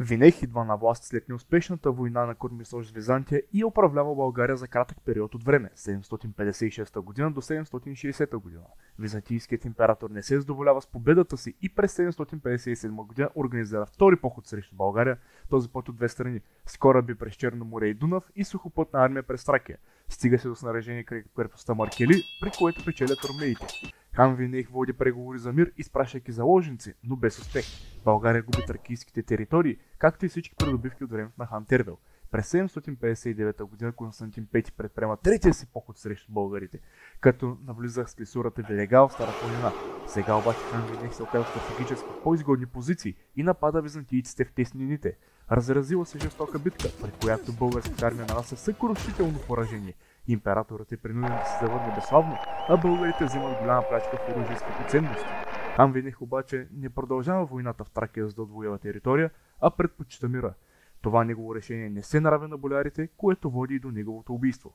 Винех идва на власт след неуспешната война на Курмисош с Византия и управлява България за кратък период от време 756 година до 760 година. Византийският император не се задоволява с победата си и през 757 година организира втори поход срещу България, този път от две страни, с кораби през Черно море и Дунав и сухопътна армия през Тракия. Стига се до снаряжение край крепостта Маркели, при което печелят ромеите. Хан Винех води преговори за мир, изпращайки заложници, но без успех. България губи тракийските територии, както и всички придобивки от времето на хан Тервел. През 759 г. Константин V предприема третия си поход срещу българите, като навлиза с клисурата Велегал в Стара планина. Сега обаче хан Винех се оказва в стратегически по-изгодни позиции и напада византийците в теснините. Разразила се жестока битка, при която българската армия нанася съкрушително поражение. Императорът е принуден да се завърне безславно, а българите вземат голяма плячка в оръжие с като ценности. Хан Винех обаче не продължава войната в Тракия за да отвоява територия, а предпочита мира. Това негово решение не се нрави на болярите, което води и до неговото убийство.